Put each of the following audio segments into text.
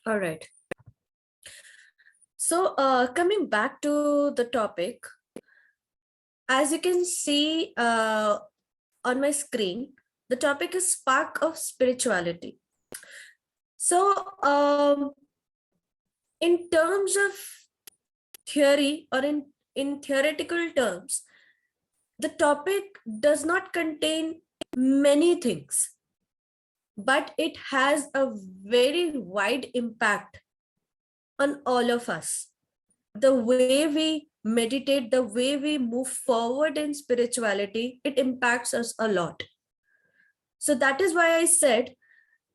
All right. So, coming back to the topic, as you can see on my screen, the topic is spark of spirituality. So, in terms of theory or in theoretical terms, the topic does not contain many things, but it has a very wide impact on all of us. The way we meditate, the way we move forward in spirituality, it impacts us a lot. So that is why I said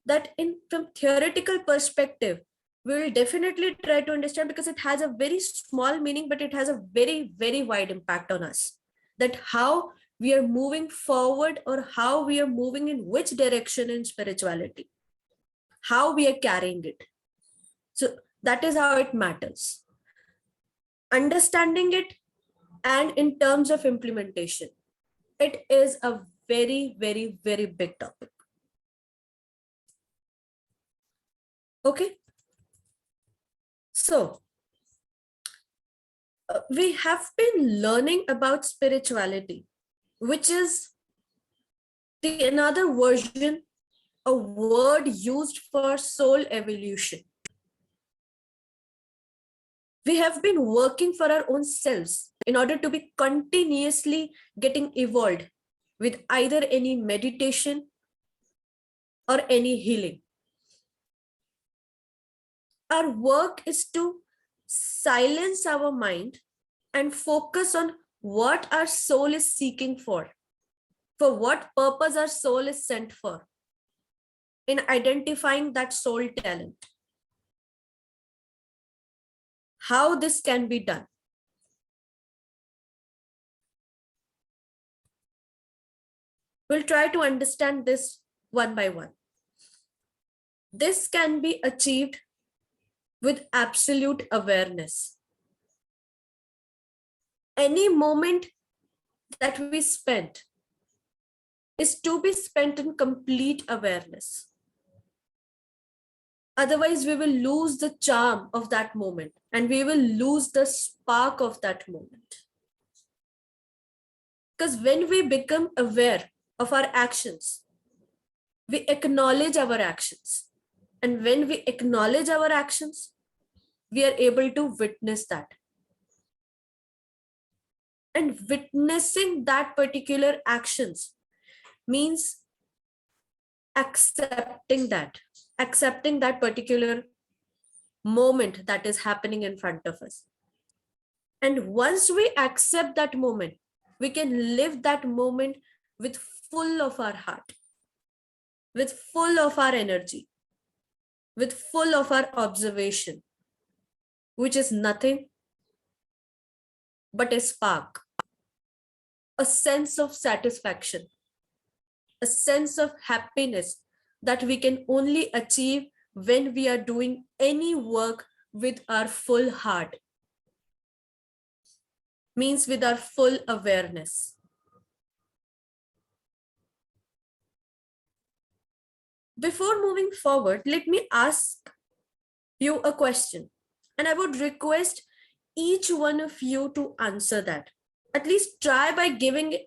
that in from theoretical perspective, we will definitely try to understand, because it has a very small meaning, but it has a very, very wide impact on us. That how we are moving forward, or how we are moving in which direction in spirituality, how we are carrying it. So that is how it matters. Understanding it, and in terms of implementation, it is a very, very, very big topic. Okay. So we have been learning about spirituality, which is the another version, a word used for soul evolution. We have been working for our own selves in order to be continuously getting evolved with either any meditation or any healing. Our work is to silence our mind and focus on what our soul is seeking for what purpose our soul is sent for, in identifying that soul talent. How this can be done. We'll try to understand this one by one. This can be achieved with absolute awareness. Any moment that we spend is to be spent in complete awareness. Otherwise, we will lose the charm of that moment, and we will lose the spark of that moment. Because when we become aware of our actions, we acknowledge our actions. And when we acknowledge our actions, we are able to witness that. And witnessing that particular actions means accepting that particular moment that is happening in front of us. And once we accept that moment, we can live that moment with full of our heart, with full of our energy, with full of our observation, which is nothing but a spark, a sense of satisfaction, a sense of happiness that we can only achieve when we are doing any work with our full heart, means with our full awareness. Before moving forward, let me ask you a question, and I would request each one of you to answer that. At least try by giving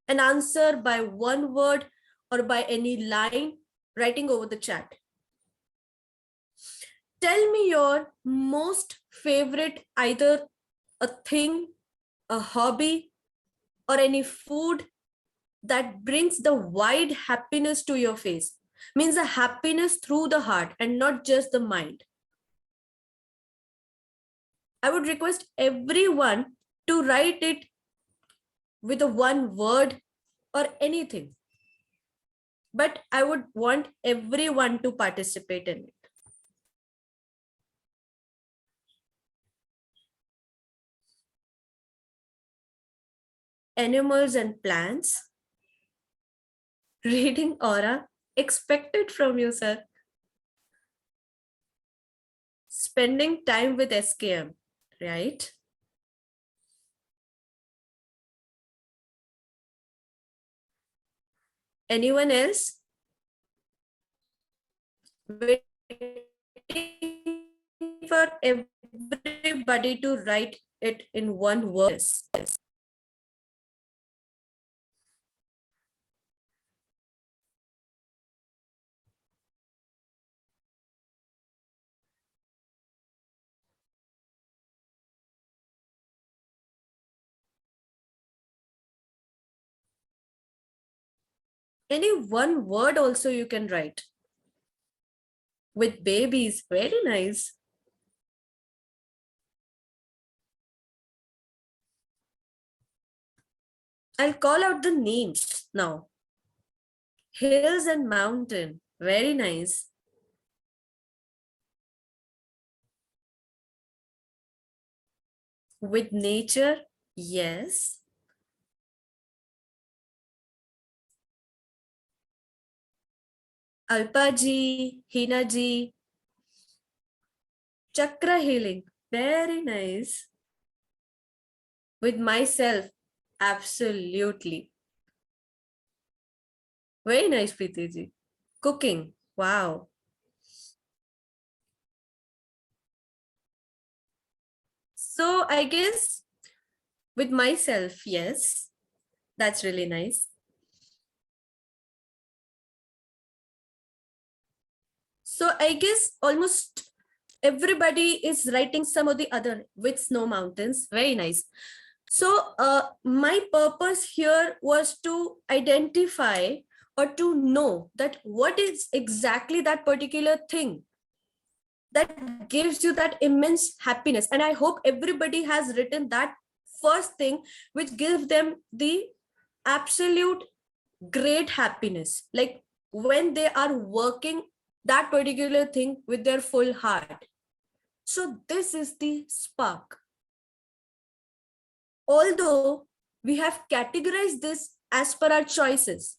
an answer by one word or by any line, writing over the chat. Tell me your most favorite, either a thing, a hobby, or any food that brings the wide happiness to your face. Means the happiness through the heart and not just the mind. I would request everyone to write it with a one word or anything. But I would want everyone to participate in it. Animals and plants. Reading aura. Expected from you, sir. Spending time with SKM, right? Anyone else? Wait for everybody to write it in one word. Any one word also you can write. With babies, very nice. I'll call out the names now. Hills and mountain, very nice. With nature, yes. Alpaji, Hinaji, chakra healing, very nice. With myself, absolutely. Very nice, Preeti. Cooking, wow. So I guess with myself, yes, that's really nice. So I guess almost everybody is writing some or the other with snow mountains. Very nice. So my purpose here was to identify or to know that what is exactly that particular thing that gives you that immense happiness. And I hope everybody has written that first thing which gives them the absolute great happiness. Like when they are working that particular thing with their full heart. So this is the spark. Although we have categorized this as per our choices,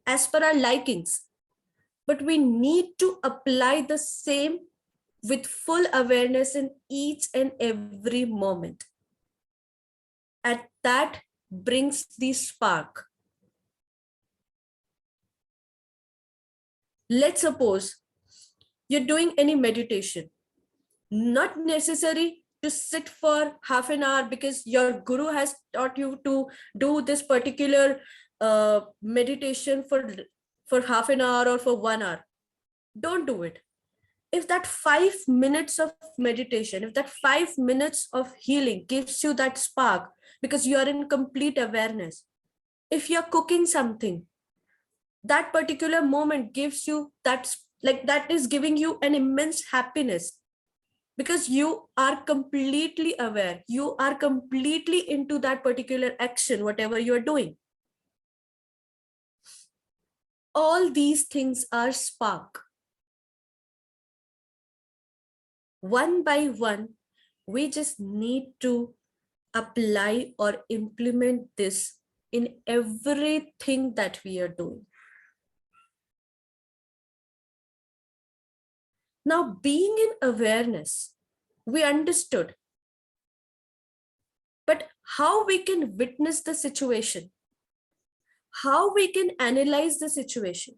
as per our likings, but we need to apply the same with full awareness in each and every moment. And that brings the spark. Let's suppose you're doing any meditation, not necessary to sit for half an hour because your guru has taught you to do this particular meditation for half an hour or for 1 hour. Don't do it. If that 5 minutes of meditation, if that 5 minutes of healing gives you that spark because you are in complete awareness, if you're cooking something, that particular moment gives you that, like that is giving you an immense happiness because you are completely aware, you are completely into that particular action, whatever you're doing. All these things are spark. One by one, we just need to apply or implement this in everything that we are doing. Now, being in awareness, we understood. But how we can witness the situation, how we can analyze the situation,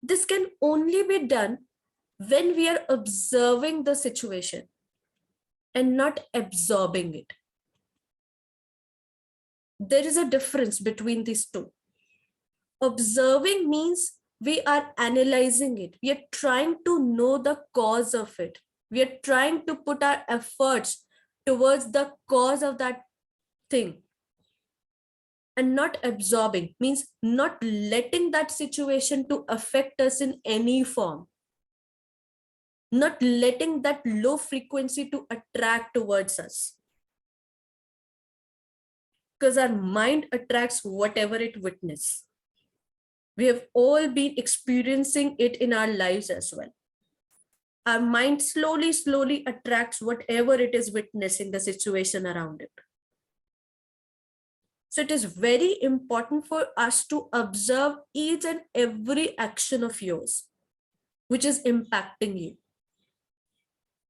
this can only be done when we are observing the situation and not absorbing it. There is a difference between these two. Observing means we are analyzing it. We are trying to know the cause of it. We are trying to put our efforts towards the cause of that thing. And not absorbing means not letting that situation to affect us in any form. Not letting that low frequency to attract towards us. Because our mind attracts whatever it witnesses. We have all been experiencing it in our lives as well. Our mind slowly attracts whatever it is witnessing the situation around it. So it is very important for us to observe each and every action of yours, which is impacting you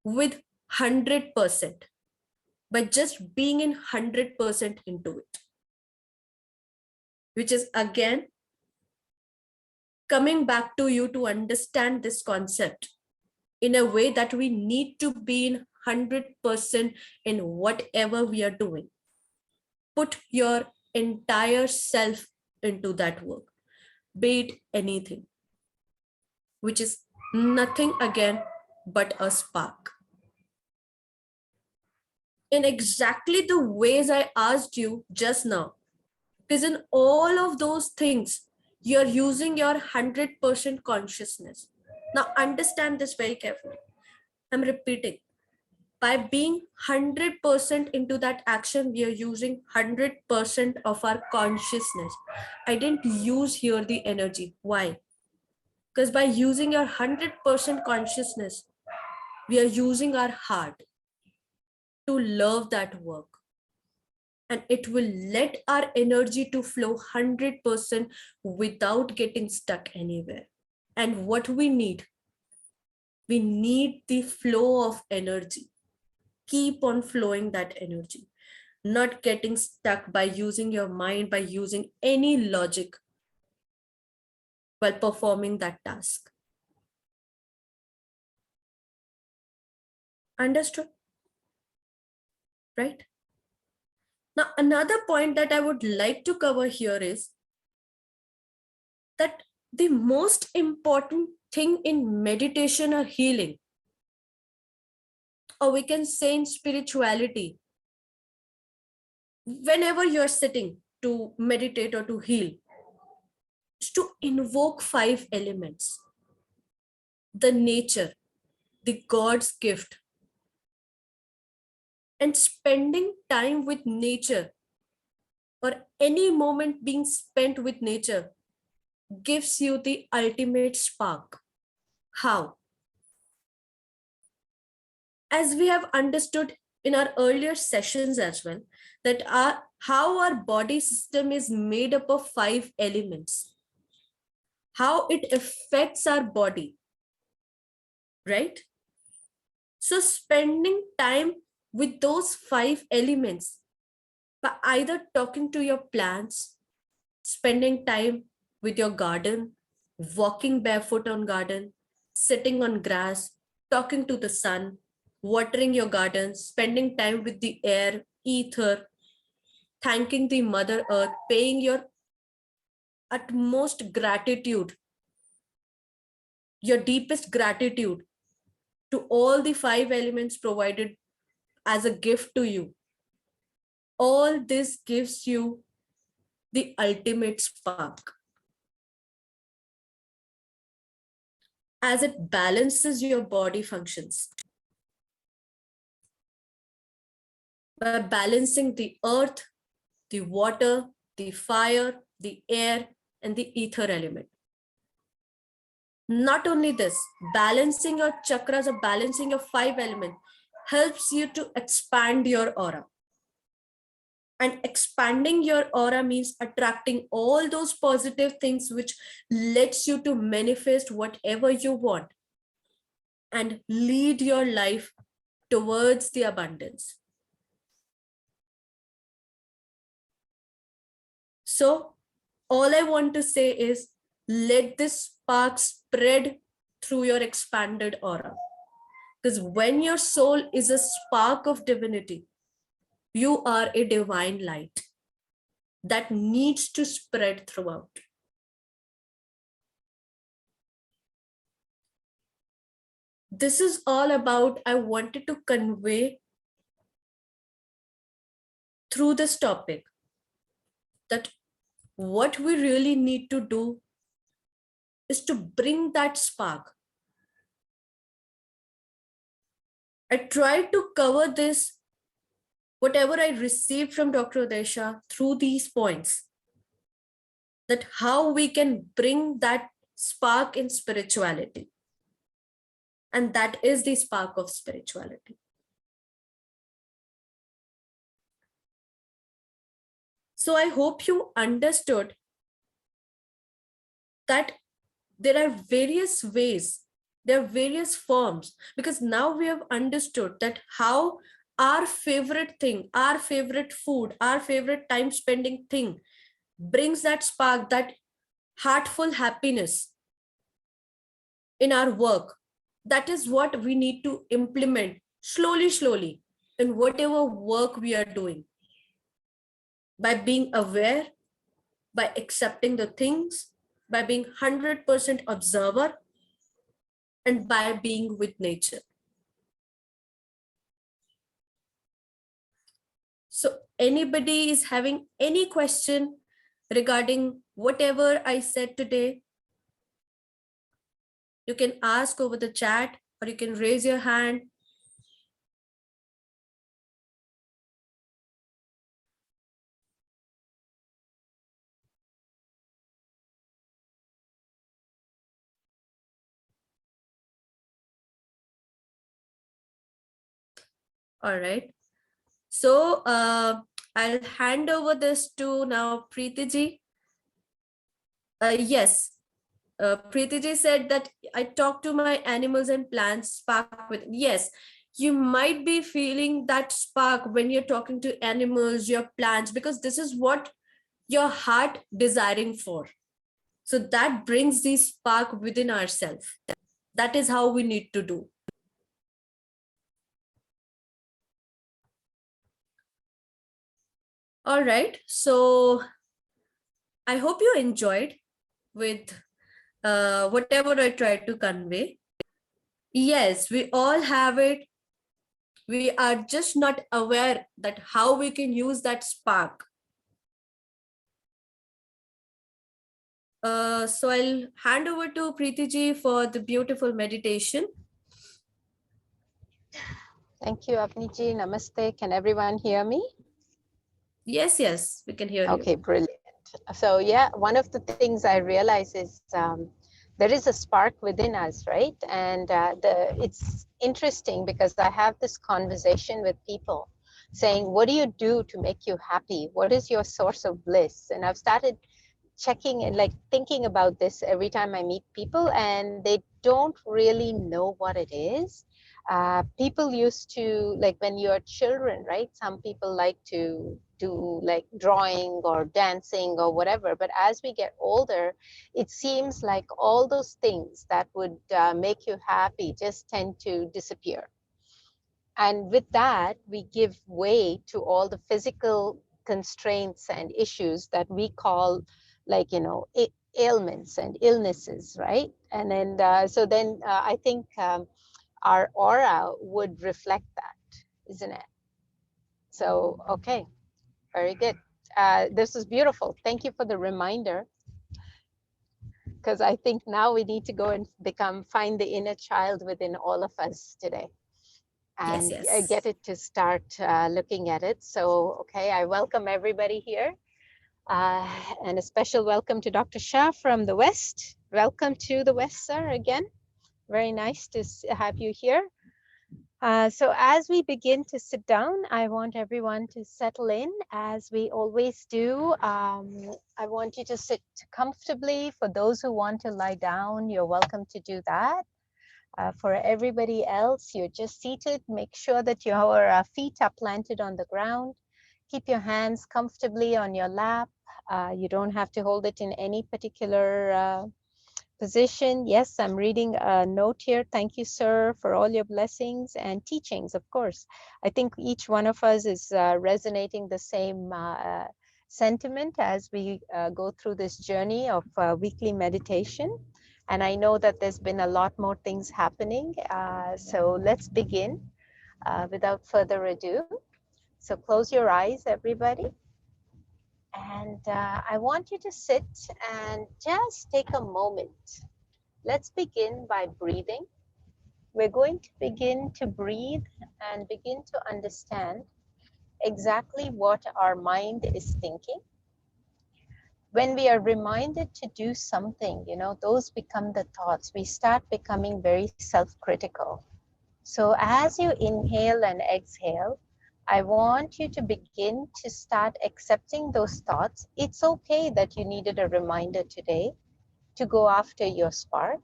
with 100%, by just being in 100% into it, which is again coming back to you to understand this concept in a way that we need to be in 100% in whatever we are doing. Put your entire self into that work, be it anything, which is nothing again but a spark. In exactly the ways I asked you just now, because in all of those things, you're using your 100% consciousness. Now, understand this very carefully. I'm repeating. By being 100% into that action, we are using 100% of our consciousness. I didn't use here the energy. Why? Because by using your 100% consciousness, we are using our heart to love that work. And it will let our energy to flow 100% without getting stuck anywhere. And what we need the flow of energy. Keep on flowing that energy, not getting stuck by using your mind, by using any logic while performing that task. Understood? Right? Now, another point that I would like to cover here is that the most important thing in meditation or healing, or we can say in spirituality, whenever you're sitting to meditate or to heal, is to invoke 5 elements: the nature, the God's gift. And spending time with nature, or any moment being spent with nature, gives you the ultimate spark. How? As we have understood in our earlier sessions as well, that how our body system is made up of 5 elements, how it affects our body, right? So spending time with those 5 elements, by either talking to your plants, spending time with your garden, walking barefoot on garden, sitting on grass, talking to the sun, watering your garden, spending time with the air, ether, thanking the Mother Earth, paying your utmost gratitude, your deepest gratitude to all the 5 elements provided as a gift to you. All this gives you the ultimate spark, as it balances your body functions by balancing the earth, the water, the fire, the air, and the ether element. Not only this, balancing your chakras or balancing your 5 elements helps you to expand your aura. And expanding your aura means attracting all those positive things which lets you to manifest whatever you want and lead your life towards the abundance. So all I want to say is, let this spark spread through your expanded aura. Because when your soul is a spark of divinity, you are a divine light that needs to spread throughout. This is all about, I wanted to convey through this topic, that what we really need to do is to bring that spark. I tried to cover this, whatever I received from Dr. Uday Shah, through these points, that how we can bring that spark in spirituality. And that is the spark of spirituality. So I hope you understood that there are various ways, there are various forms, because now we have understood that how our favorite thing, our favorite food, our favorite time spending thing brings that spark, that heartful happiness in our work. That is what we need to implement slowly, slowly in whatever work we are doing, by being aware, by accepting the things, by being 100% observer, and by being with nature. So anybody is having any question regarding whatever I said today, you can ask over the chat or you can raise your hand. All right. So I'll hand over this to now Preeti ji. Yes, Preeti ji said that I talk to my animals and plants, spark with. Yes, you might be feeling that spark when you're talking to animals, your plants, because this is what your heart desiring for. So that brings the spark within ourselves. That is how we need to do. All right. So I hope you enjoyed with whatever I tried to convey. Yes, we all have it. We are just not aware that how we can use that spark. So I'll hand over to Preeti ji for the beautiful meditation. Thank you, Avniji. Namaste. Can everyone hear me? Yes, yes, we can hear you. Okay, brilliant. So yeah, one of the things I realize is there is a spark within us, right? And it's interesting because I have this conversation with people saying, what do you do to make you happy? What is your source of bliss? And I've started checking and like thinking about this every time I meet people, and they don't really know what it is. People used to, like when you're children, right? Some people like to do like drawing or dancing or whatever. But as we get older, it seems like all those things that would make you happy just tend to disappear. And with that, we give way to all the physical constraints and issues that we call like, you know, ailments and illnesses, right? And then, I think our aura would reflect that, isn't it? So, okay, very good. This is beautiful. Thank you for the reminder, because I think now we need to go and find the inner child within all of us today Yes, and yes. get it to start looking at it. So, okay, I welcome everybody here. And a special welcome to Dr. Shah from the West. Welcome to the West, sir, again. Very nice to have you here. So as we begin to sit down, I want everyone to settle in as we always do. I want you to sit comfortably. For those who want to lie down, you're welcome to do that. For everybody else, you're just seated. Make sure that your feet are planted on the ground. Keep your hands comfortably on your lap. You don't have to hold it in any particular position. Yes, I'm reading a note here. Thank you, sir, for all your blessings and teachings, of course. I think each one of us is resonating the same sentiment as we go through this journey of weekly meditation. And I know that there's been a lot more things happening. So let's begin without further ado. So close your eyes, everybody. And I want you to sit and just take a moment. Let's begin by breathing. We're going to begin to breathe and begin to understand exactly what our mind is thinking. When we are reminded to do something, you know, those become the thoughts. We start becoming very self-critical. So as you inhale and exhale, I want you to begin to start accepting those thoughts. It's okay that you needed a reminder today to go after your spark.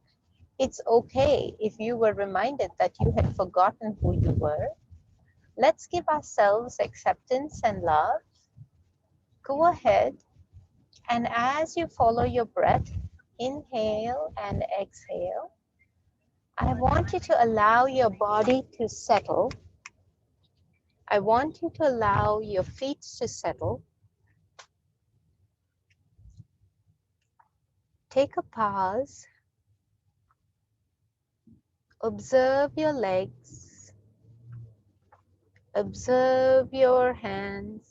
It's okay if you were reminded that you had forgotten who you were. Let's give ourselves acceptance and love. Go ahead, and as you follow your breath, inhale and exhale, I want you to allow your body to settle. I want you to allow your feet to settle. Take a pause. Observe your legs. Observe your hands.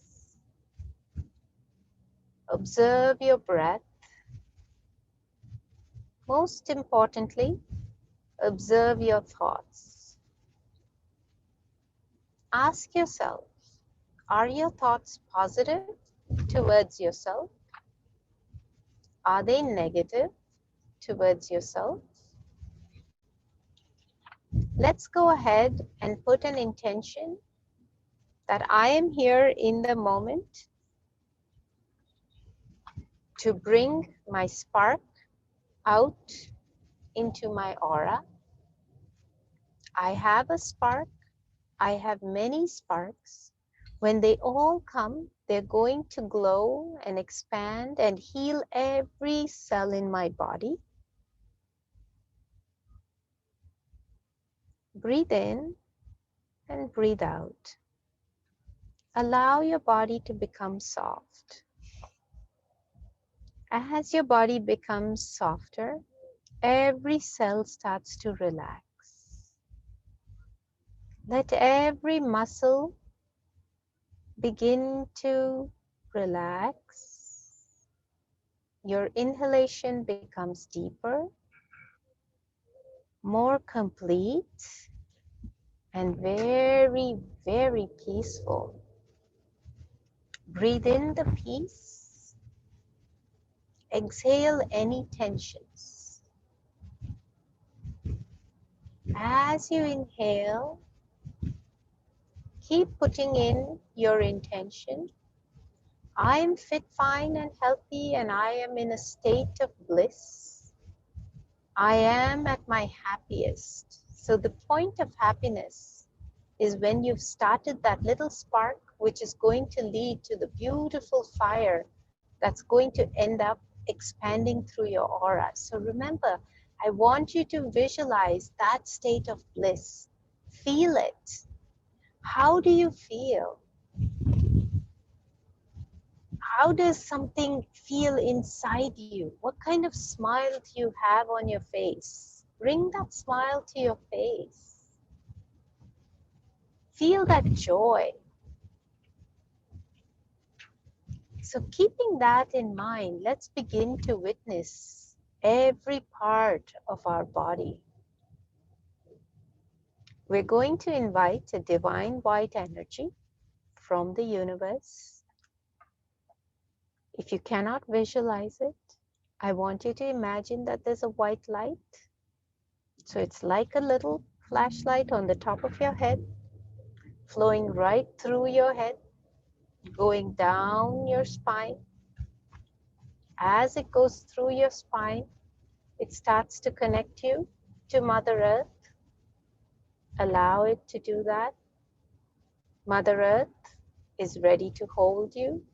Observe your breath. Most importantly, observe your thoughts. Ask yourself, are your thoughts positive towards yourself? Are they negative towards yourself? Let's go ahead and put an intention that I am here in the moment to bring my spark out into my aura. I have a spark. I have many sparks. When they all come, they're going to glow and expand and heal every cell in my body. Breathe in and breathe out. Allow your body to become soft. As your body becomes softer, every cell starts to relax. Let every muscle begin to relax. Your inhalation becomes deeper, more complete, and very, very peaceful. Breathe in the peace. Exhale any tensions. As you inhale, keep putting in your intention. I am fit, fine, and healthy, and I am in a state of bliss. I am at my happiest. So the point of happiness is when you've started that little spark, which is going to lead to the beautiful fire that's going to end up expanding through your aura. So remember, I want you to visualize that state of bliss. Feel it. How do you feel? How does something feel inside you? What kind of smile do you have on your face? Bring that smile to your face. Feel that joy. So keeping that in mind, let's begin to witness every part of our body. We're going to invite a divine white energy from the universe. If you cannot visualize it, I want you to imagine that there's a white light. So it's like a little flashlight on the top of your head, flowing right through your head, going down your spine. As it goes through your spine, it starts to connect you to Mother Earth. Allow it to do that. Mother Earth is ready to hold you.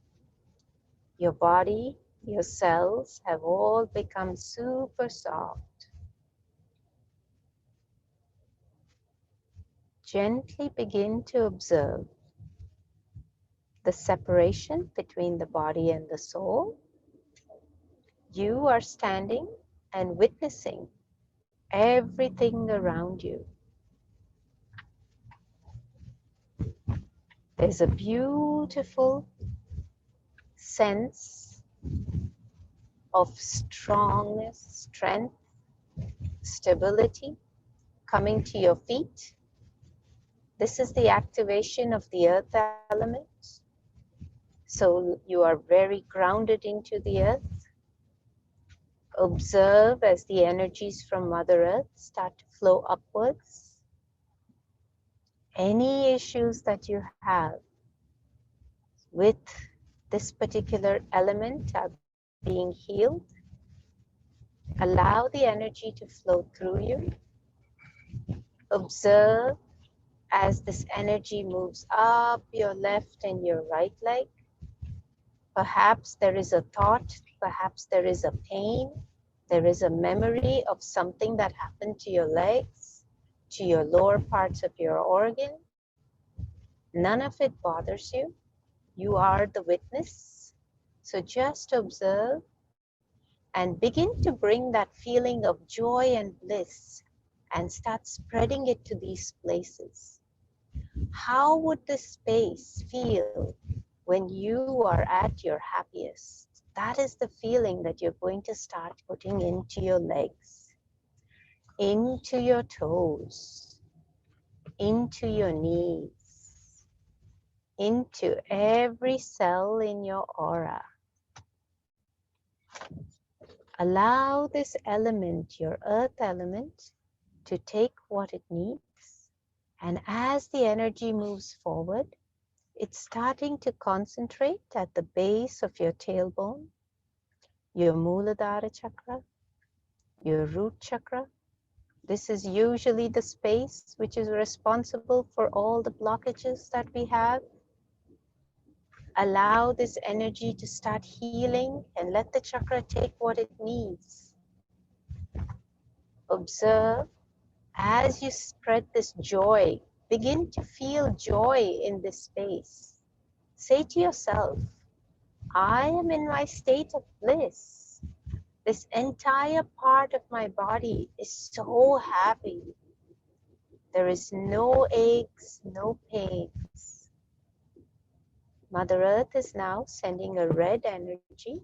Your body, your cells have all become super soft. Gently begin to observe the separation between the body and the soul. You are standing and witnessing everything around you. There's a beautiful sense of strongness, strength, stability coming to your feet. This is the activation of the earth element. So you are very grounded into the earth. Observe as the energies from Mother Earth start to flow upwards. Any issues that you have with this particular element are being healed. Allow the energy to flow through you. Observe as this energy moves up your left and your right leg. Perhaps there is a thought, perhaps there is a pain, there is a memory of something that happened to your legs. to your lower parts of your organ. None of it bothers you. You are the witness. So just observe and begin to bring that feeling of joy and bliss and start spreading it to these places. How would this space feel when you are at your happiest? That is the feeling that you're going to start putting into your legs, into your toes, into your knees, into every cell in your aura. Allow this element, your earth element, to take what it needs. And as the energy moves forward, it's starting to concentrate at the base of your tailbone, your Muladhara chakra, your root chakra. This is usually the space which is responsible for all the blockages that we have. Allow this energy to start healing and let the chakra take what it needs. Observe as you spread this joy, begin to feel joy in this space. Say to yourself, I am in my state of bliss. This entire part of my body is so happy. There is no aches, no pains. Mother Earth is now sending a red energy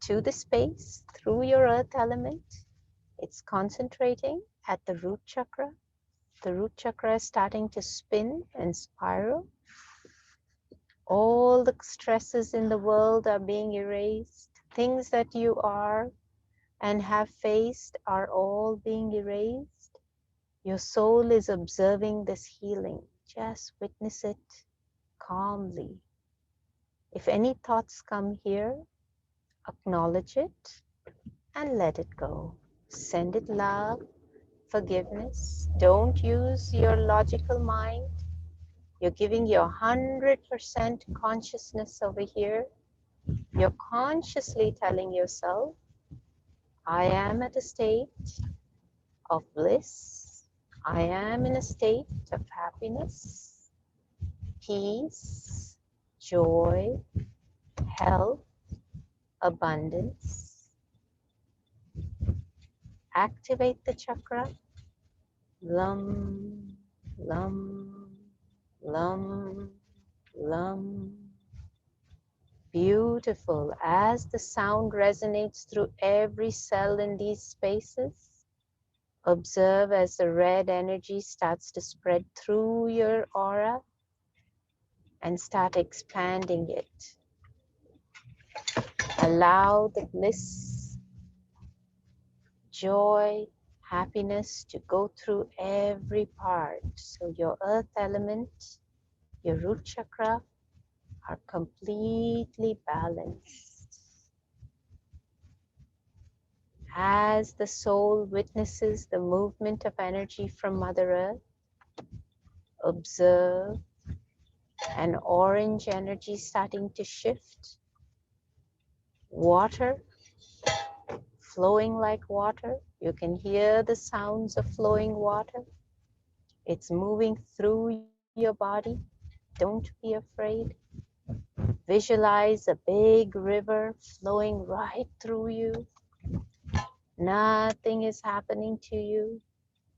to the space through your earth element. It's concentrating at the root chakra. The root chakra is starting to spin and spiral. All the stresses in the world are being erased. Things that you are and have faced are all being erased. Your soul is observing this healing. Just witness it calmly. If any thoughts come here, acknowledge it and let it go. Send it love, forgiveness. Don't use your logical mind. You're giving your 100% consciousness over here. You're consciously telling yourself, I am at a state of bliss. I am in a state of happiness, peace, joy, health, abundance. Activate the chakra. Lum, lum, lum, lum. Beautiful. As the sound resonates through every cell in these spaces, observe as the red energy starts to spread through your aura and start expanding it. Allow the bliss, joy, happiness to go through every part. So your earth element, your root chakra are completely balanced. As the soul witnesses the movement of energy from Mother Earth, observe an orange energy starting to shift. Water flowing like water. You can hear the sounds of flowing water. It's moving through your body. Don't be afraid. Visualize a big river flowing right through you. Nothing is happening to you.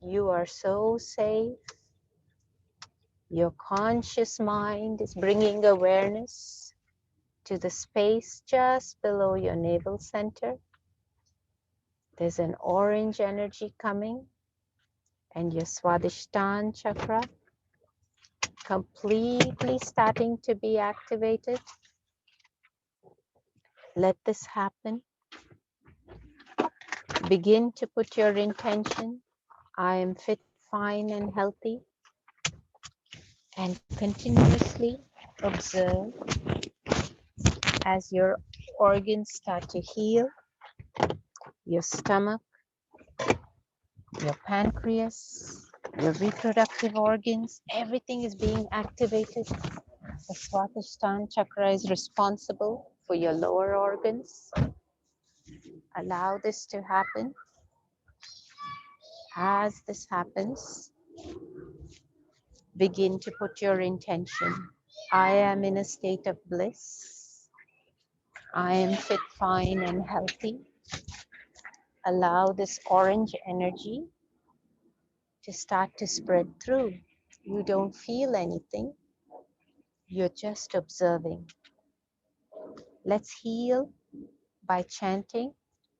You are so safe. Your conscious mind is bringing awareness to the space just below your navel center. There's an orange energy coming, and your Swadhisthana chakra completely starting to be activated. Let this happen. Begin to put your intention. I am fit, fine, and healthy. And continuously observe as your organs start to heal. Your stomach, your pancreas, your reproductive organs, everything is being activated. The Swadhisthana chakra is responsible for your lower organs. Allow this to happen. As this happens, begin to put your intention. I am in a state of bliss. I am fit, fine, and healthy. Allow this orange energy to start to spread through. You don't feel anything, you're just observing. Let's heal by chanting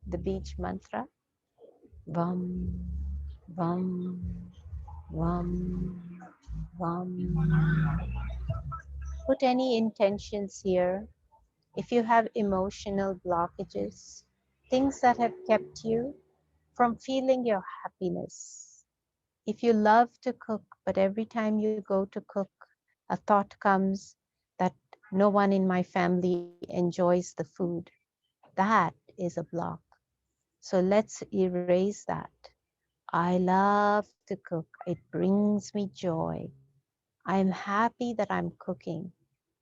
the beach mantra. Vam, vam, vam, vam. Put any intentions here. If you have emotional blockages, things that have kept you from feeling your happiness. If you love to cook, but every time you go to cook, a thought comes that no one in my family enjoys the food. That is a block. So let's erase that. I love to cook. It brings me joy. I'm happy that I'm cooking.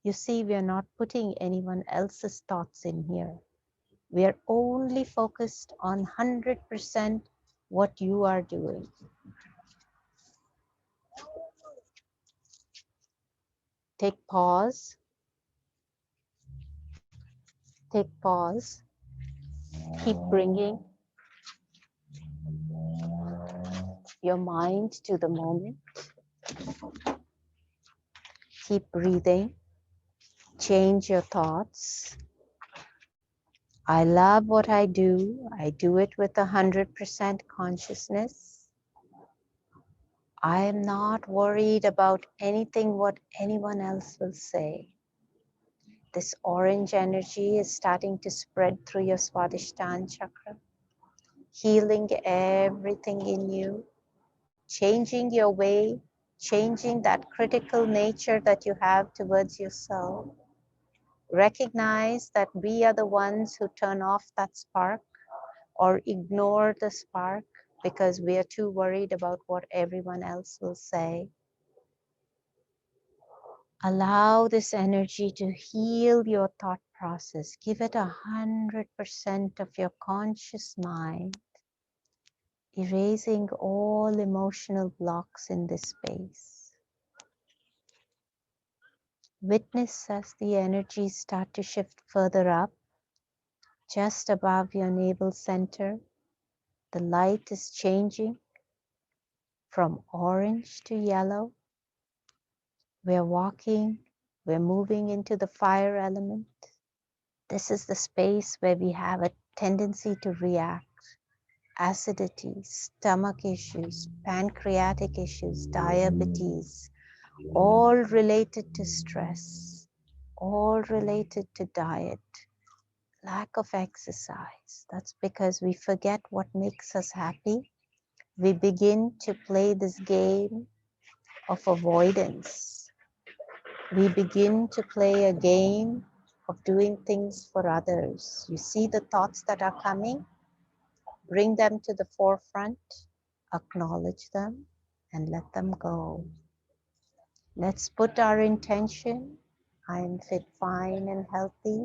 You see, we are not putting anyone else's thoughts in here. We are only focused on 100% what you are doing. Take pause. Take pause. Keep bringing your mind to the moment. Keep breathing. Change your thoughts. I love what I do. I do it with 100% consciousness. I am not worried about anything what anyone else will say. This orange energy is starting to spread through your Swadhisthana chakra, healing everything in you, changing your way, changing that critical nature that you have towards yourself. Recognize that we are the ones who turn off that spark or ignore the spark because we are too worried about what everyone else will say. Allow this energy to heal your thought process. Give it 100% of your conscious mind, erasing all emotional blocks in this space. Witness as the energies start to shift further up, just above your navel center. The light is changing from orange to yellow. We're walking, we're moving into the fire element. This is the space where we have a tendency to react. Acidity, stomach issues, pancreatic issues, diabetes, all related to stress, all related to diet, lack of exercise. That's because we forget what makes us happy. We begin to play this game of avoidance. We begin to play a game of doing things for others. You see the thoughts that are coming, bring them to the forefront, acknowledge them, and let them go. Let's put our intention. I am fit, fine, and healthy.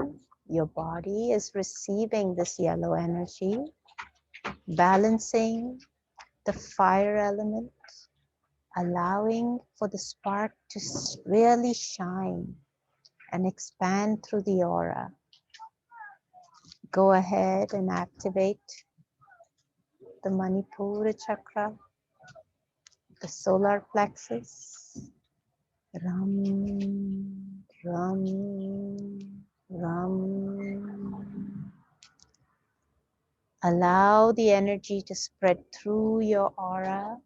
Your body is receiving this yellow energy, balancing the fire element, allowing for the spark to really shine and expand through the aura. Go ahead and activate the Manipura chakra, the solar plexus. Ram, ram, ram. Allow the energy to spread through your aura.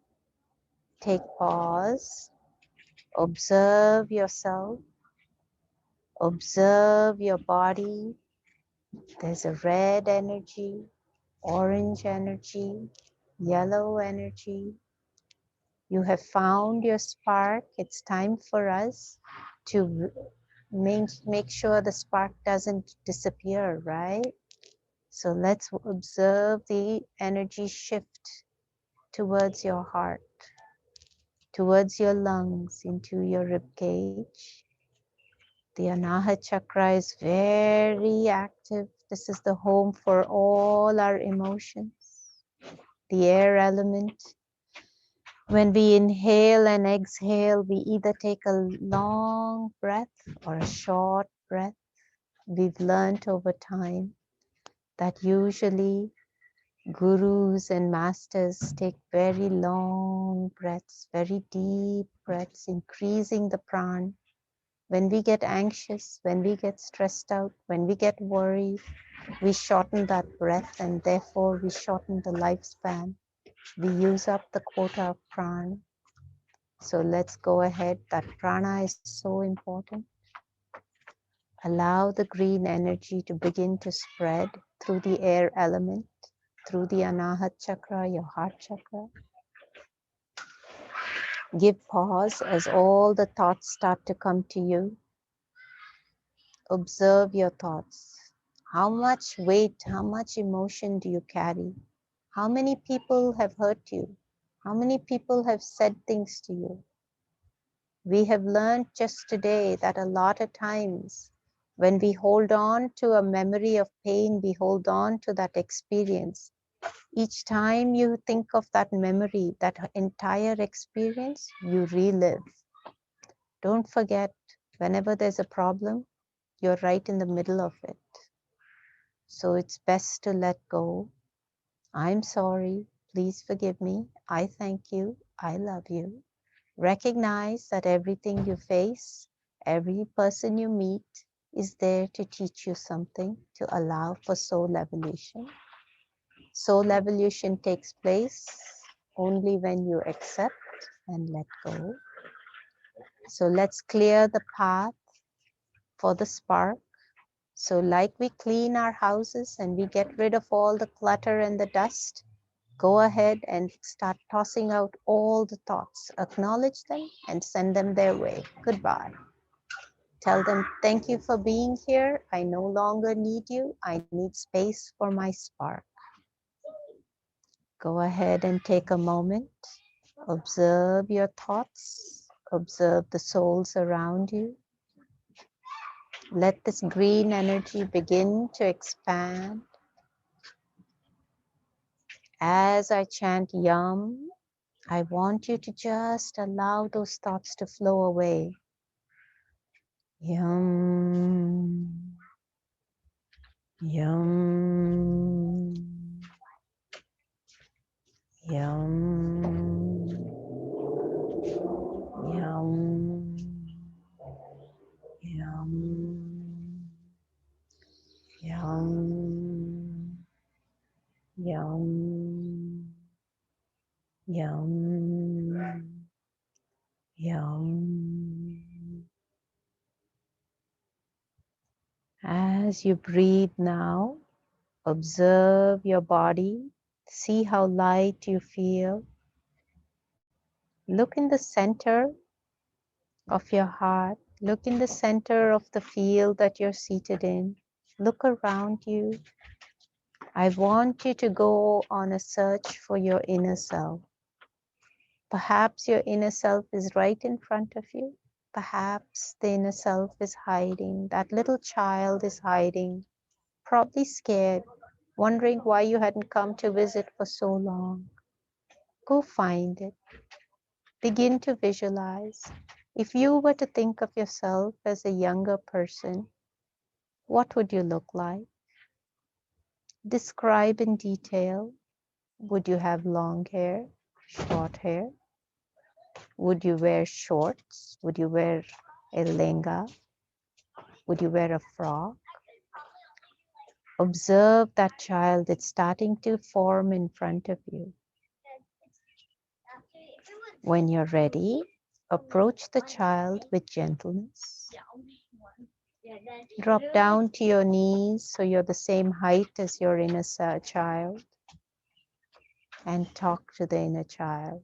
Take pause. Observe yourself. Observe your body. There's a red energy, orange energy, yellow energy. You have found your spark. It's time for us to make sure the spark doesn't disappear, right? So let's observe the energy shift towards your heart, towards your lungs, into your rib cage. The Anahata chakra is very active. This is the home for all our emotions. The air element When we inhale and exhale, we either take a long breath or a short breath. We've learned over time that usually gurus and masters take very long breaths, very deep breaths, increasing the prana. When we get anxious, when we get stressed out, when we get worried, we shorten that breath and therefore we shorten the lifespan. We use up the quota of prana. So let's go ahead. That prana is so important. Allow the green energy to begin to spread through the air element, through the Anahat chakra, your heart chakra. Give pause as all the thoughts start to come to you. Observe your thoughts. How much weight, how much emotion do you carry? How many people have hurt you? How many people have said things to you? We have learned just today that a lot of times when we hold on to a memory of pain, we hold on to that experience. Each time you think of that memory, that entire experience, you relive. Don't forget, whenever there's a problem, you're right in the middle of it. So it's best to let go. I'm sorry. Please forgive me. I thank you. I love you. Recognize that everything you face, every person you meet is there to teach you something, to allow for soul evolution. Soul evolution takes place only when you accept and let go. So let's clear the path for the spark. So like we clean our houses and we get rid of all the clutter and the dust, go ahead and start tossing out all the thoughts. Acknowledge them and send them their way. Goodbye. Tell them, thank you for being here. I no longer need you. I need space for my spark. Go ahead and take a moment. Observe your thoughts. Observe the souls around you. Let this green energy begin to expand. As I chant Yum, I want you to just allow those thoughts to flow away. Yum, yum, yum, yum, yum, yum, yum, yum, yum. As you breathe now, observe your body. See how light you feel. Look in the center of your heart. Look in the center of the field that you're seated in. Look around you. I want you to go on a search for your inner self. Perhaps your inner self is right in front of you. Perhaps the inner self is hiding. That little child is hiding, probably scared, wondering why you hadn't come to visit for so long. Go find it. Begin to visualize. If you were to think of yourself as a younger person, what would you look like? Describe in detail. Would you have long hair, short hair? Would you wear shorts? Would you wear a lehenga? Would you wear a frock? Observe that child. It's starting to form in front of you. When you're ready, approach the child with gentleness. Drop down to your knees so you're the same height as your inner child and talk to the inner child.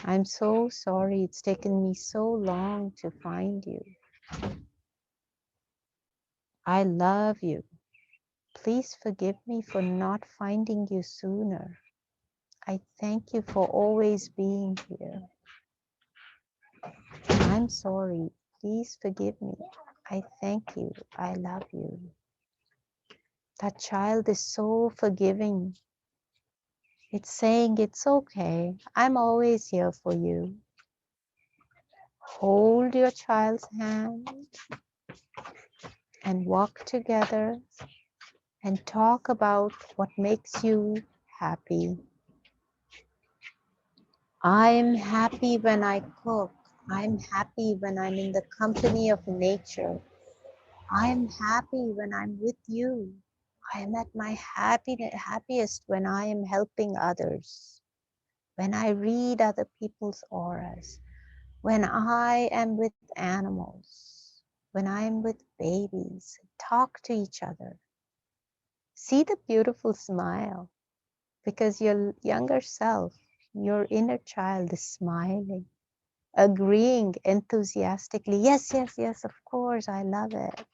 I'm so sorry it's taken me so long to find you. I love you. Please forgive me for not finding you sooner. I thank you for always being here. I'm sorry. Please forgive me. I thank you. I love you. That child is so forgiving. It's saying it's okay. I'm always here for you. Hold your child's hand and walk together and talk about what makes you happy. I'm happy when I cook. I'm happy when I'm in the company of nature. I'm happy when I'm with you. I am at my happiest when I am helping others, when I read other people's auras, when I am with animals, when I am with babies. Talk to each other. See the beautiful smile because your younger self, your inner child is smiling, agreeing enthusiastically. Yes, yes, yes, of course, I love it.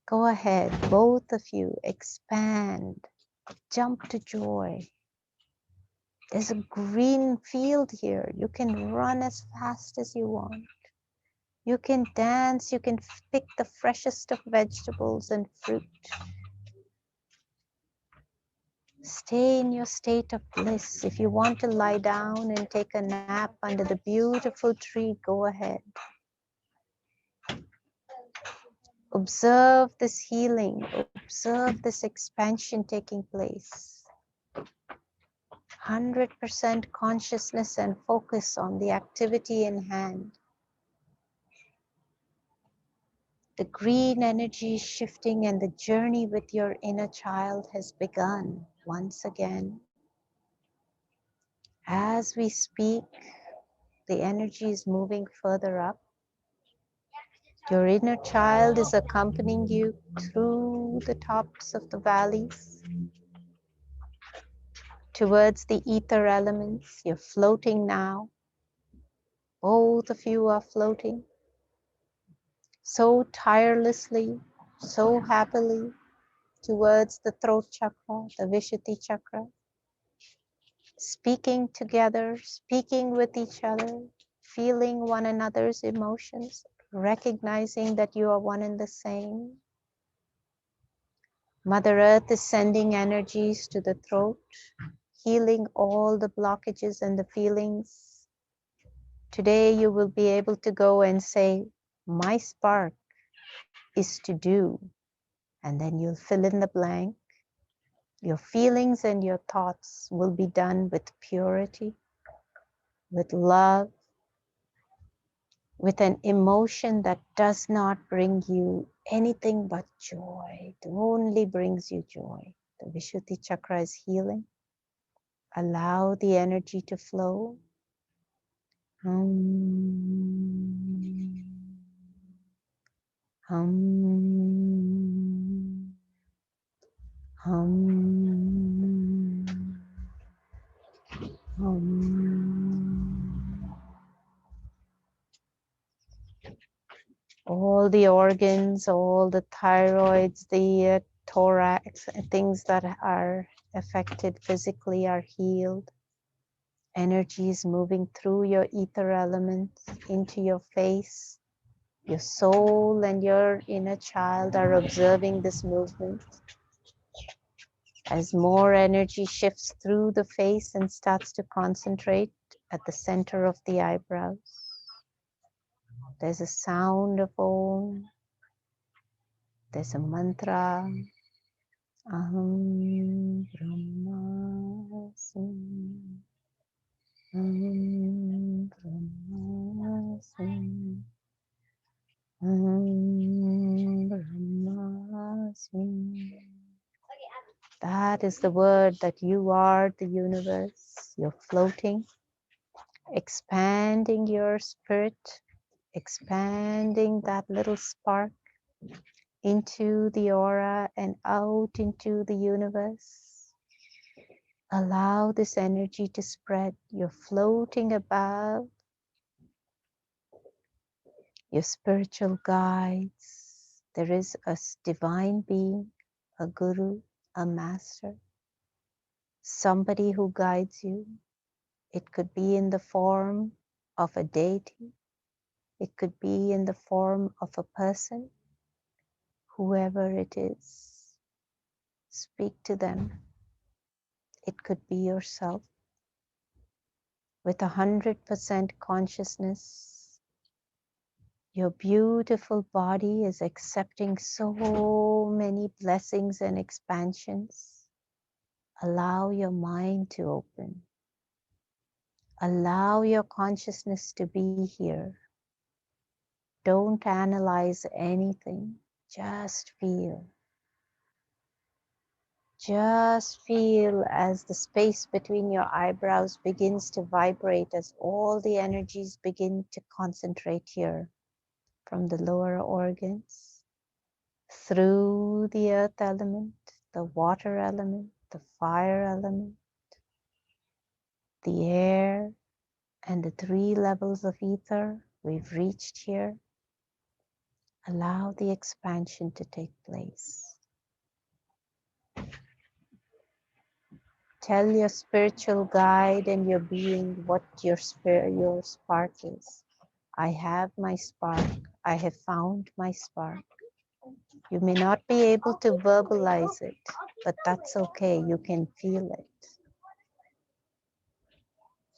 Go ahead, both of you, expand, jump to joy. There's a green field here. You can run as fast as you want. You can dance, you can pick the freshest of vegetables and fruit. Stay in your state of bliss. If you want to lie down and take a nap under the beautiful tree, go ahead. Observe this healing, observe this expansion taking place. 100% consciousness and focus on the activity in hand. The green energy is shifting and the journey with your inner child has begun once again. As we speak, the energy is moving further up. Your inner child is accompanying you through the tops of the valleys towards the ether elements. You're floating now. Both of you are floating so tirelessly, so happily towards the throat chakra, the Vishuddhi chakra, speaking together, speaking with each other, feeling one another's emotions, recognizing that you are one and the same. Mother Earth is sending energies to the throat, healing all the blockages and the feelings. Today you will be able to go and say, my spark is to do, and then you'll fill in the blank. Your feelings and your thoughts will be done with purity, with love, with an emotion that does not bring you anything but joy. It only brings you joy. The Vishuddhi chakra is healing. Allow the energy to flow. Hum, hum, hum, hum. All the organs, all the thyroids, the thorax, things that are affected physically are healed. Energy is moving through your ether elements into your face. Your soul and your inner child are observing this movement. As more energy shifts through the face and starts to concentrate at the center of the eyebrows, there's a sound of Om, there's a mantra. Aham Brahmasmi. Aham Brahmasmi. Aham Brahmasmi. That is the word that you are the universe. You're floating, expanding your spirit, expanding that little spark into the aura and out into the universe. Allow this energy to spread. You're floating above your spiritual guides. There is a divine being, a guru, a master, somebody who guides you. It could be in the form of a deity. It could be in the form of a person, whoever it is. Speak to them. It could be yourself with 100% consciousness. Your beautiful body is accepting so many blessings and expansions. Allow your mind to open. Allow your consciousness to be here. Don't analyze anything. Just feel. Just feel as the space between your eyebrows begins to vibrate, as all the energies begin to concentrate here from the lower organs, through the earth element, the water element, the fire element, the air, and the 3 levels of ether we've reached here. Allow the expansion to take place. Tell your spiritual guide and your being what your spark is. I have my spark. I have found my spark. You may not be able to verbalize it, but that's okay. You can feel it.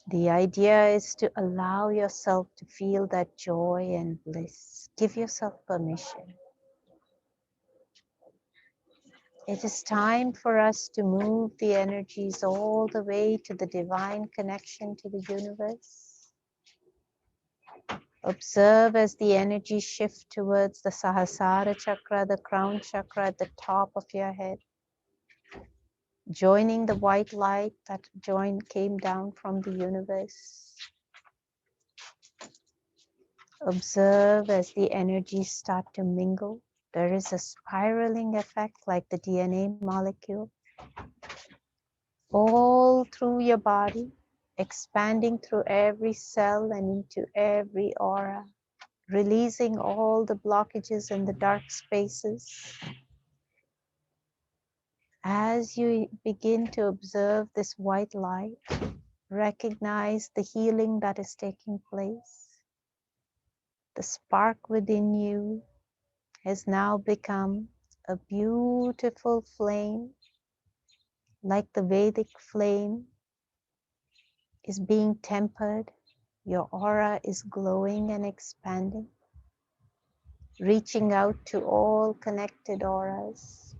The idea is to allow yourself to feel that joy and bliss. Give yourself permission. It is time for us to move the energies all the way to the divine connection to the universe. Observe as the energy shift towards the Sahasrara chakra, the crown chakra at the top of your head, joining the white light that came down from the universe. Observe as the energies start to mingle. There is a spiraling effect like the DNA molecule all through your body, expanding through every cell and into every aura, releasing all the blockages and the dark spaces. As you begin to observe this white light, recognize the healing that is taking place. The spark within you has now become a beautiful flame, like the Vedic flame is being tempered. Your aura is glowing and expanding, reaching out to all connected auras.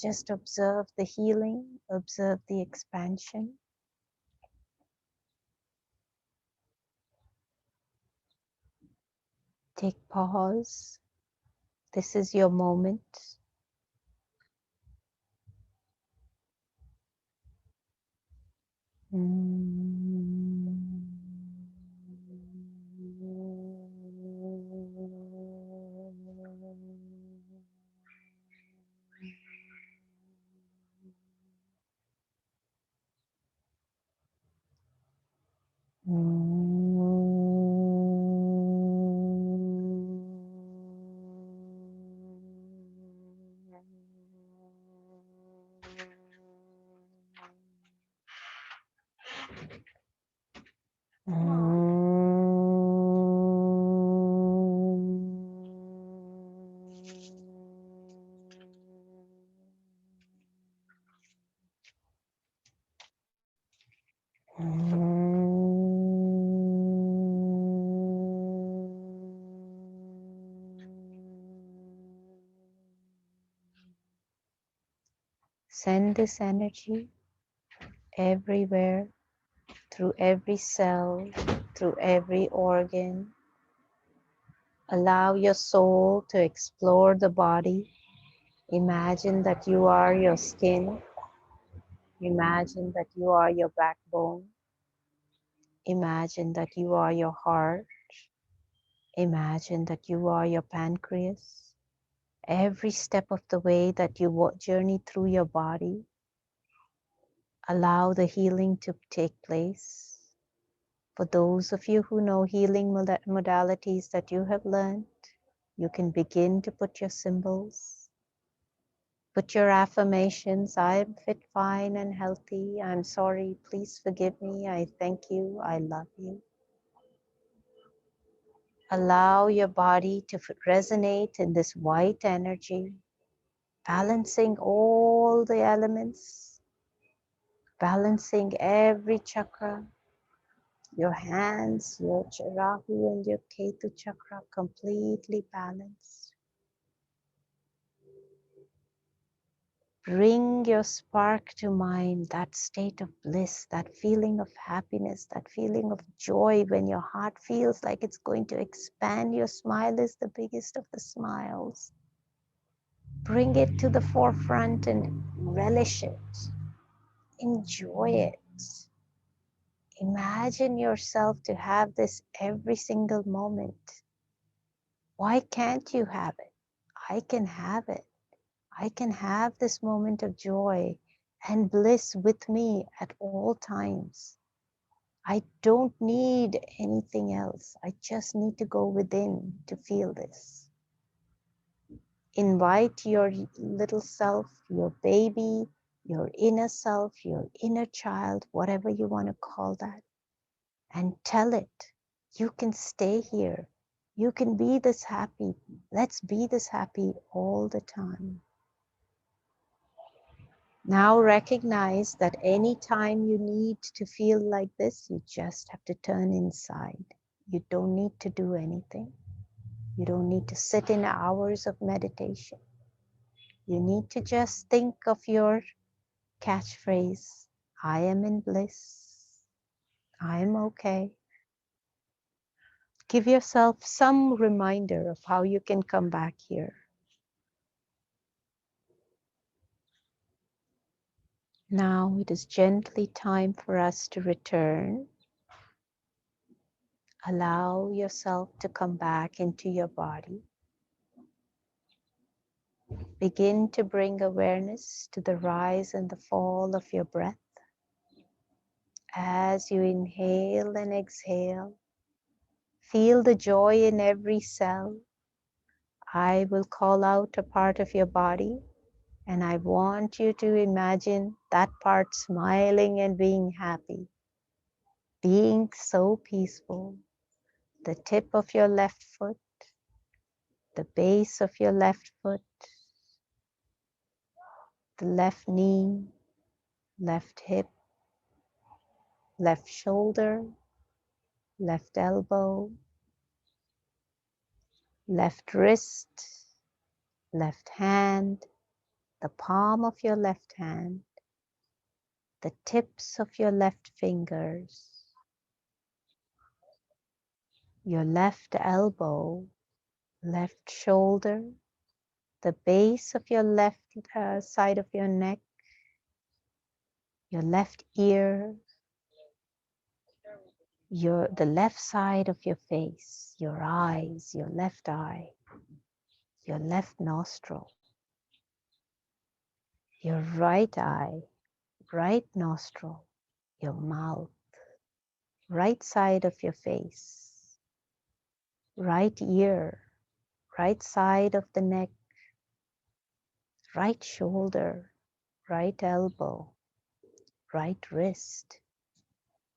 Just observe the healing, observe the expansion. Take pause. This is your moment. Send this energy everywhere, through every cell, through every organ. Allow your soul to explore the body. Imagine that you are your skin. Imagine that you are your backbone. Imagine that you are your heart. Imagine that you are your pancreas. Every step of the way that you journey through your body, allow the healing to take place. For those of you who know healing modalities that you have learned, you can begin to put your symbols, put your affirmations. I am fit, fine, and healthy. I'm sorry. Please forgive me. I thank you. I love you. Allow your body to resonate in this white energy, balancing all the elements, balancing every chakra, your hands, your Rahu and your Ketu chakra completely balanced. Bring your spark to mind, that state of bliss, that feeling of happiness, that feeling of joy when your heart feels like it's going to expand. Your smile is the biggest of the smiles. Bring it to the forefront and relish it. Enjoy it. Imagine yourself to have this every single moment. Why can't you have it? I can have it. I can have this moment of joy and bliss with me at all times. I don't need anything else. I just need to go within to feel this. Invite your little self, your baby, your inner self, your inner child, whatever you want to call that, and tell it, you can stay here. You can be this happy. Let's be this happy all the time. Now recognize that anytime you need to feel like this, you just have to turn inside. You don't need to do anything. You don't need to sit in hours of meditation. You need to just think of your catchphrase, I am in bliss. I am okay. Give yourself some reminder of how you can come back here. Now it is gently time for us to return. Allow yourself to come back into your body. Begin to bring awareness to the rise and the fall of your breath. As you inhale and exhale, feel the joy in every cell. I will call out a part of your body, and I want you to imagine that part smiling and being happy, being so peaceful. The tip of your left foot, the base of your left foot, the left knee, left hip, left shoulder, left elbow, left wrist, left hand, the palm of your left hand, the tips of your left fingers, your left elbow, left shoulder, the base of your left side of your neck, your left ear, the left side of your face, your eyes, your left eye, your left nostril, your right eye, right nostril, your mouth, right side of your face, right ear, right side of the neck, right shoulder, right elbow, right wrist.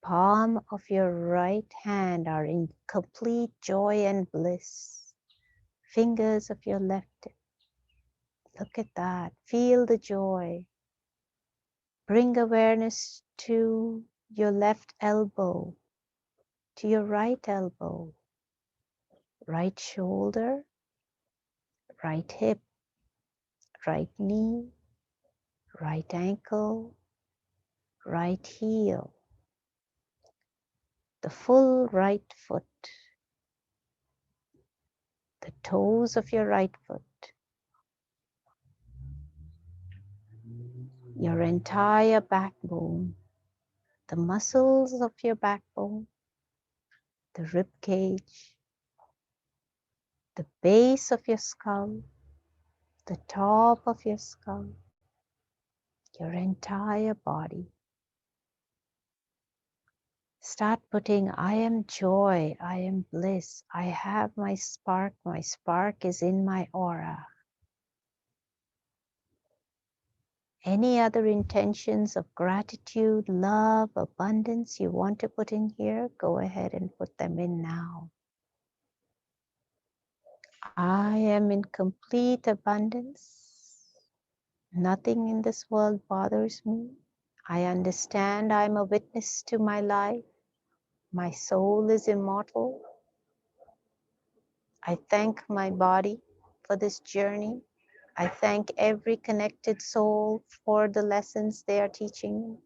Palm of your right hand are in complete joy and bliss. Fingers of your left, look at that. Feel the joy. Bring awareness to your left elbow, to your right elbow, right shoulder, right hip, right knee, right ankle, right heel, the full right foot, the toes of your right foot, your entire backbone, the muscles of your backbone, the rib cage, the base of your skull, the top of your skull, your entire body. Start putting, I am joy, I am bliss, I have my spark is in my aura. Any other intentions of gratitude, love, abundance you want to put in here, go ahead and put them in now. I am in complete abundance. Nothing in this world bothers me. I understand I'm a witness to my life. My soul is immortal. I thank my body for this journey. I thank every connected soul for the lessons they are teaching me.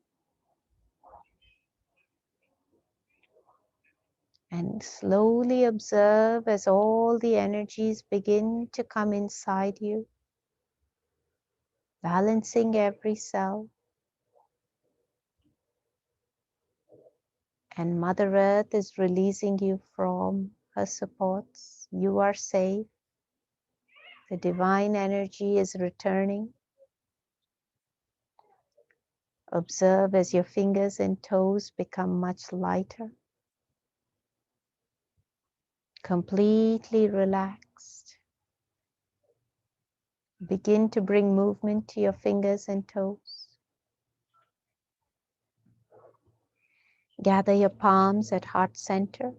And slowly observe as all the energies begin to come inside you, balancing every cell. And Mother Earth is releasing you from her supports. You are safe. The divine energy is returning. Observe as your fingers and toes become much lighter, completely relaxed. Begin to bring movement to your fingers and toes. Gather your palms at heart center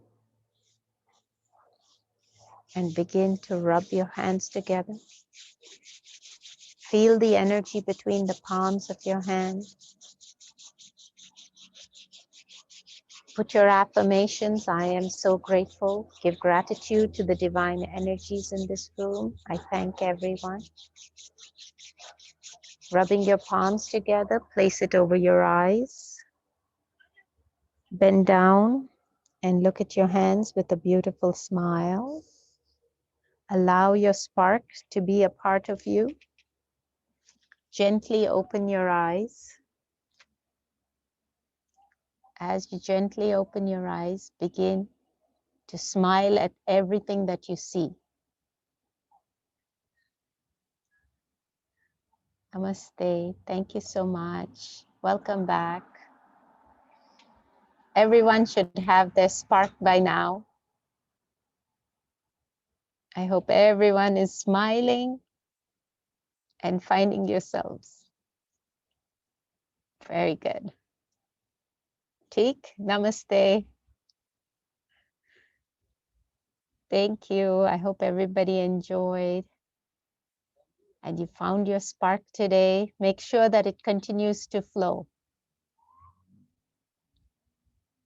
and begin to rub your hands together. Feel the energy between the palms of your hand. Put your affirmations. I am so grateful. Give gratitude to the divine energies in this room. I thank everyone. Rubbing your palms together, place it over your eyes. Bend down and look at your hands with a beautiful smile. Allow your spark to be a part of you. Gently open your eyes. As you gently open your eyes, begin to smile at everything that you see. Namaste. Thank you so much. Welcome back. Everyone should have their spark by now. I hope everyone is smiling and finding yourselves. Very good. Teek, namaste. Thank you. I hope everybody enjoyed and you found your spark today. Make sure that it continues to flow.